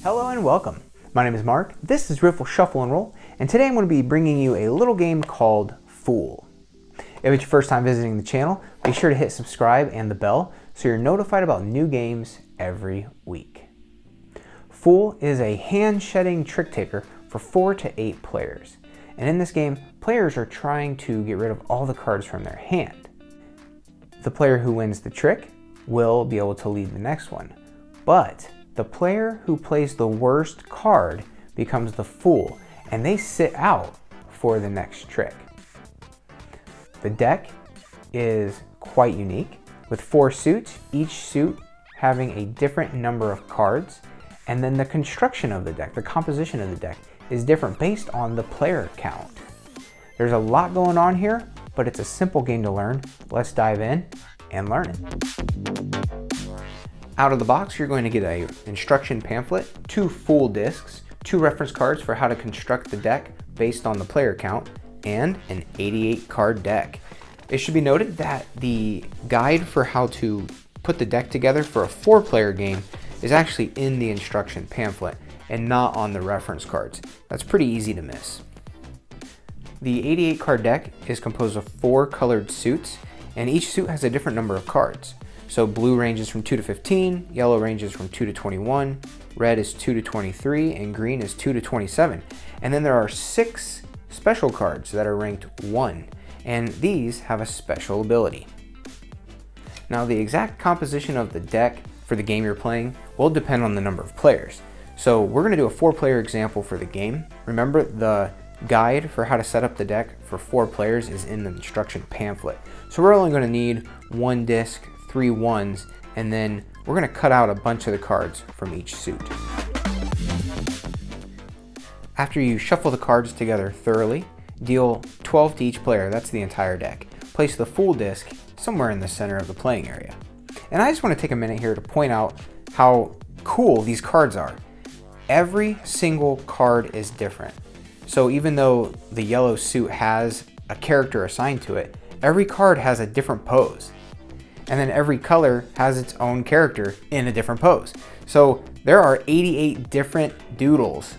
Hello and welcome. My name is Mark, this is Riffle Shuffle and Roll, and today I'm going to be bringing you a little game called Fool. If it's your first time visiting the channel, be sure to hit subscribe and the bell so you're notified about new games every week. Fool is a hand-shedding trick taker for 4 to 8 players, and in this game, players are trying to get rid of all the cards from their hand. The player who wins the trick will be able to lead the next one, but the player who plays the worst card becomes the fool, and they sit out for the next trick. The deck is quite unique, with 4 suits, each suit having a different number of cards, and then the construction of the deck, the composition of the deck, is different based on the player count. There's a lot going on here, but it's a simple game to learn. Let's dive in and learn it. Out of the box, you're going to get an instruction pamphlet, 2 Fool discs, 2 reference cards for how to construct the deck based on the player count, and an 88 card deck. It should be noted that the guide for how to put the deck together for a 4-player game is actually in the instruction pamphlet and not on the reference cards. That's pretty easy to miss. The 88 card deck is composed of 4 colored suits, and each suit has a different number of cards. So blue ranges from 2 to 15, yellow ranges from 2 to 21, red is 2 to 23, and green is 2 to 27. And then there are 6 special cards that are ranked 1, and these have a special ability. Now the exact composition of the deck for the game you're playing will depend on the number of players. So we're going to do a 4-player example for the game. Remember, the guide for how to set up the deck for 4 players is in the instruction pamphlet. So we're only going to need 1 disc, 3 ones, and then we're going to cut out a bunch of the cards from each suit. After you shuffle the cards together thoroughly, deal 12 to each player, that's the entire deck. Place the Fool disc somewhere in the center of the playing area. And I just want to take a minute here to point out how cool these cards are. Every single card is different. So even though the yellow suit has a character assigned to it, every card has a different pose. And then every color has its own character in a different pose. So there are 88 different doodles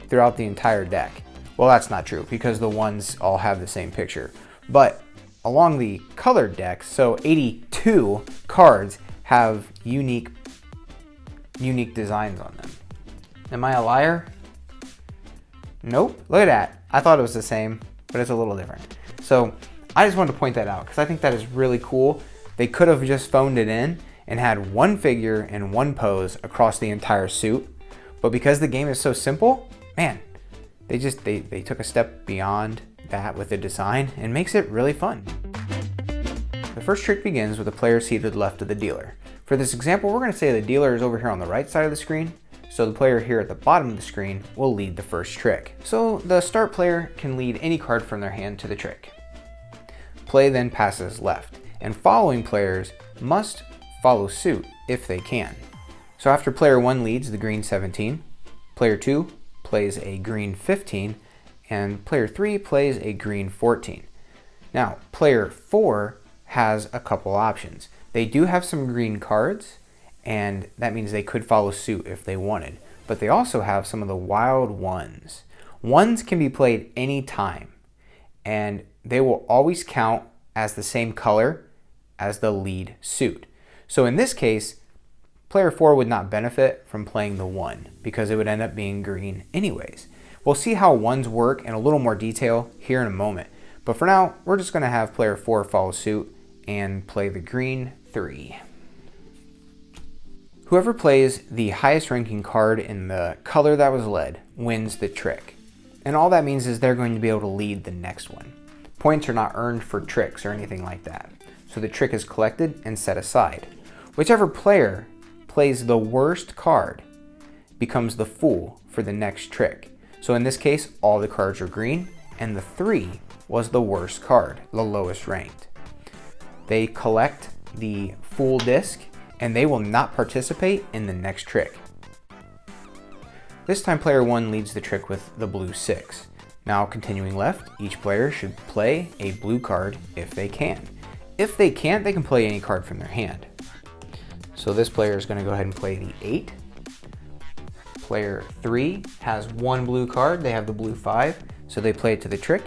throughout the entire deck. Well, that's not true because the ones all have the same picture. But along the colored deck, so 82 cards have unique designs on them. Am I a liar? Nope, look at that. I thought it was the same, but it's a little different. So I just wanted to point that out because I think that is really cool. They could have just phoned it in and had 1 figure and 1 pose across the entire suit. But because the game is so simple, man, they took a step beyond that with the design and makes it really fun. The first trick begins with the player seated left of the dealer. For this example, we're going to say the dealer is over here on the right side of the screen, so the player here at the bottom of the screen will lead the first trick. So the start player can lead any card from their hand to the trick. Play then passes left, and following players must follow suit if they can. So after player 1 leads the green 17, player 2 plays a green 15, and player 3 plays a green 14. Now, player 4 has a couple options. They do have some green cards, and that means they could follow suit if they wanted, but they also have some of the wild ones. Ones can be played anytime, and they will always count as the same color as the lead suit. So in this case, player 4 would not benefit from playing the 1 because it would end up being green anyways. We'll see how ones work in a little more detail here in a moment, but for now, we're just going to have player 4 follow suit and play the green 3. Whoever plays the highest ranking card in the color that was led wins the trick. And all that means is they're going to be able to lead the next one. Points are not earned for tricks or anything like that. So the trick is collected and set aside. Whichever player plays the worst card becomes the fool for the next trick. So in this case, all the cards are green, and the 3 was the worst card, the lowest ranked. They collect the Fool disc, and they will not participate in the next trick. This time player 1 leads the trick with the blue 6. Now continuing left, each player should play a blue card if they can. If they can't, they can play any card from their hand. So this player is going to go ahead and play the 8, Player 3 has one blue card, they have the blue 5, so they play it to the trick,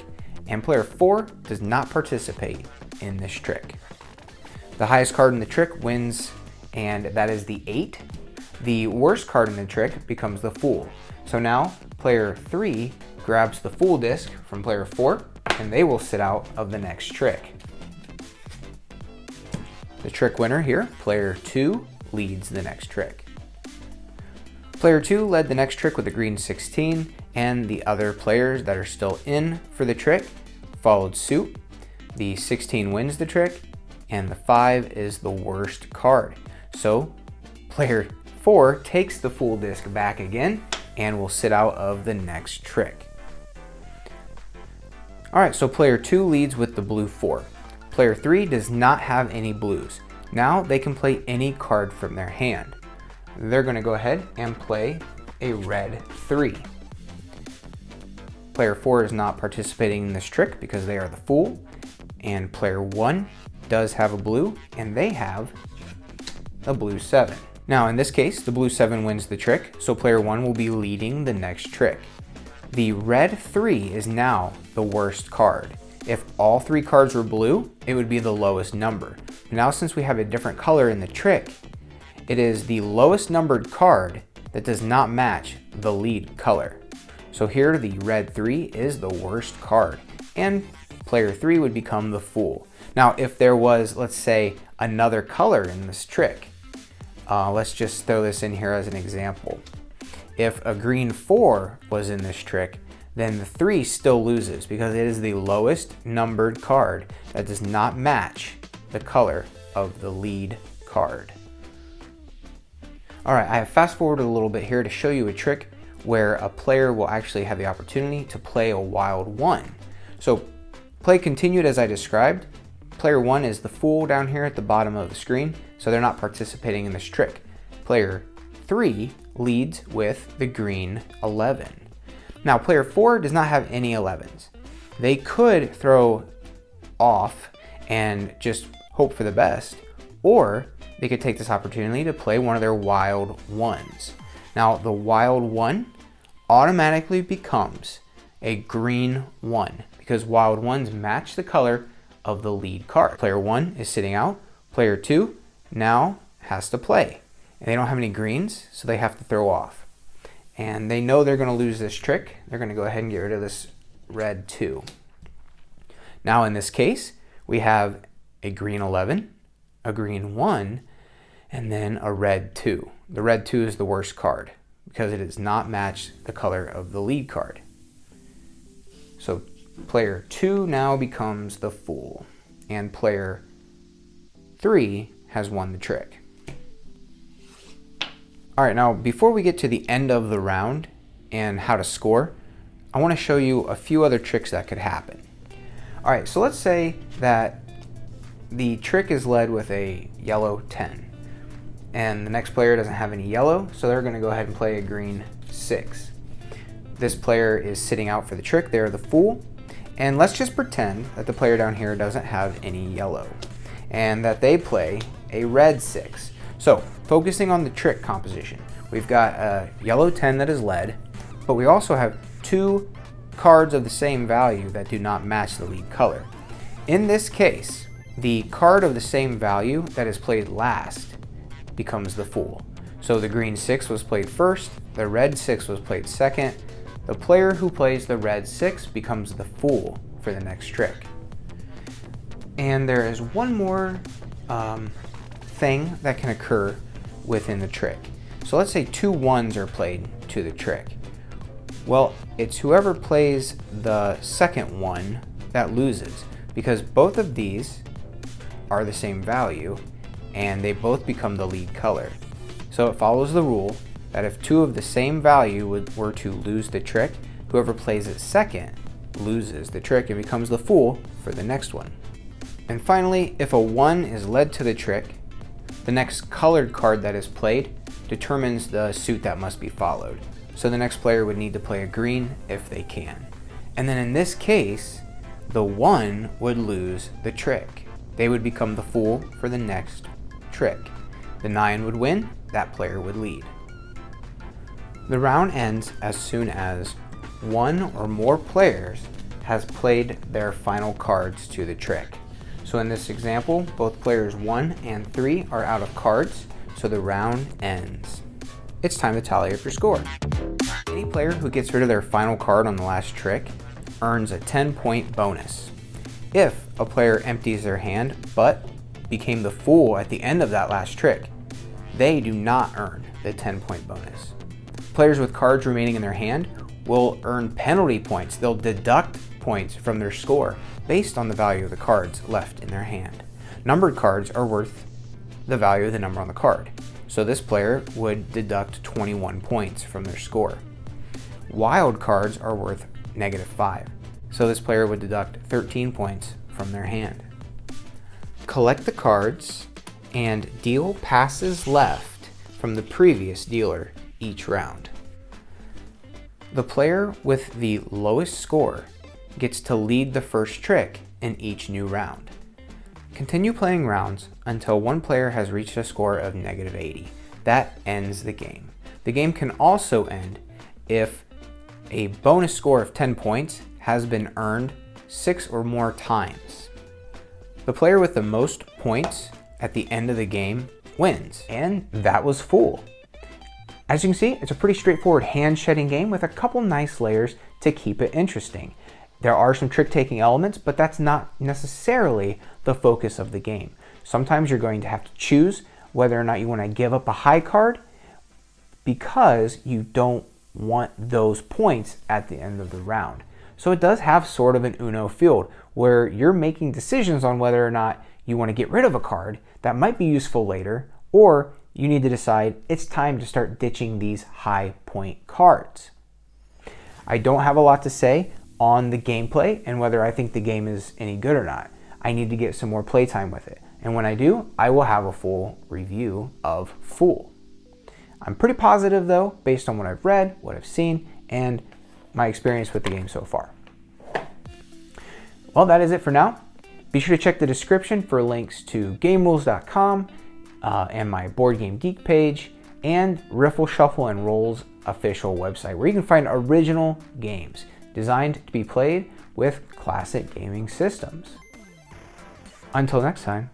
and player 4 does not participate in this trick. The highest card in the trick wins, and that is the 8. The worst card in the trick becomes the Fool. So now player 3 grabs the Fool disc from player 4, and they will sit out of the next trick. The trick winner here, player 2, leads the next trick. Player 2 led the next trick with a green 16, and the other players that are still in for the trick followed suit. The 16 wins the trick, and the 5 is the worst card. So player 4 takes the Fool disc back again and will sit out of the next trick. Alright, so player 2 leads with the blue 4. Player 3 does not have any blues. Now they can play any card from their hand. They're going to go ahead and play a red 3. Player 4 is not participating in this trick because they are the Fool, and player 1 does have a blue, and they have a blue 7. Now in this case, the blue 7 wins the trick, so player 1 will be leading the next trick. The red 3 is now the worst card. If all 3 cards were blue, it would be the lowest number. Now since we have a different color in the trick, it is the lowest numbered card that does not match the lead color. So here the red 3 is the worst card, and player 3 would become the Fool. Now if there was, let's say, another color in this trick, let's just throw this in here as an example. If a green 4 was in this trick, then the 3 still loses because it is the lowest numbered card that does not match the color of the lead card. Alright, I have fast forwarded a little bit here to show you a trick where a player will actually have the opportunity to play a wild 1. So play continued as I described. Player 1 is the Fool down here at the bottom of the screen, so they're not participating in this trick. Player 3 leads with the green 11. Now player 4 does not have any 11s. They could throw off and just hope for the best, or they could take this opportunity to play one of their wild 1s. Now the wild 1 automatically becomes a green 1 because wild 1s match the color of the lead card. Player 1 is sitting out. Player 2 now has to play. And they don't have any greens, so they have to throw off. And they know they're going to lose this trick. They're going to go ahead and get rid of this red 2. Now in this case, we have a green 11, a green 1, and then a red 2. The red 2 is the worst card because it does not match the color of the lead card. So player 2 now becomes the Fool, and player 3 has won the trick. Alright, now before we get to the end of the round and how to score, I want to show you a few other tricks that could happen. Alright, so let's say that the trick is led with a yellow 10, and the next player doesn't have any yellow, so they're going to go ahead and play a green 6. This player is sitting out for the trick, they're the Fool, and let's just pretend that the player down here doesn't have any yellow, and that they play a red 6. So, focusing on the trick composition, we've got a yellow 10 that is led, but we also have 2 cards of the same value that do not match the lead color. In this case, the card of the same value that is played last becomes the Fool. So the green 6 was played first, the red 6 was played second. The player who plays the red 6 becomes the Fool for the next trick. And there is one more thing that can occur within the trick. So let's say 2 1s are played to the trick. Well, it's whoever plays the second 1 that loses, because both of these are the same value and they both become the lead color. So it follows the rule that if 2 of the same value were to lose the trick, whoever plays it second loses the trick and becomes the Fool for the next one. And finally, if a 1 is led to the trick, the next colored card that is played determines the suit that must be followed. So the next player would need to play a green if they can. And then in this case, the 1 would lose the trick. They would become the Fool for the next trick. The 9 would win, that player would lead. The round ends as soon as one or more players has played their final cards to the trick. So in this example, both players 1 and 3 are out of cards, so the round ends. It's time to tally up your score. Any player who gets rid of their final card on the last trick earns a 10-point bonus. If a player empties their hand but became the fool at the end of that last trick, they do not earn the 10-point bonus. Players with cards remaining in their hand will earn penalty points. They'll deduct points from their score based on the value of the cards left in their hand. Numbered cards are worth the value of the number on the card. So this player would deduct 21 points from their score. Wild cards are worth -5. So this player would deduct 13 points from their hand. Collect the cards and deal passes left from the previous dealer each round. The player with the lowest score gets to lead the first trick in each new round. Continue playing rounds until one player has reached a score of -80. That ends the game. The game can also end if a bonus score of 10 points has been earned 6 or more times. The player with the most points at the end of the game wins. And that was Fool. As you can see, it's a pretty straightforward hand shedding game with a couple nice layers to keep it interesting. There are some trick-taking elements, but that's not necessarily the focus of the game. Sometimes you're going to have to choose whether or not you want to give up a high card because you don't want those points at the end of the round. So it does have sort of an Uno field where you're making decisions on whether or not you want to get rid of a card that might be useful later, or you need to decide it's time to start ditching these high point cards. I don't have a lot to say on the gameplay and whether I think the game is any good or not. I need to get some more playtime with it. And when I do, I will have a full review of Fool. I'm pretty positive though, based on what I've read, what I've seen, and my experience with the game so far. Well, that is it for now. Be sure to check the description for links to GameRules.com and my Board Game Geek page, and Riffle, Shuffle, and Roll's official website, where you can find original games designed to be played with classic gaming systems. Until next time,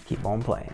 keep on playing.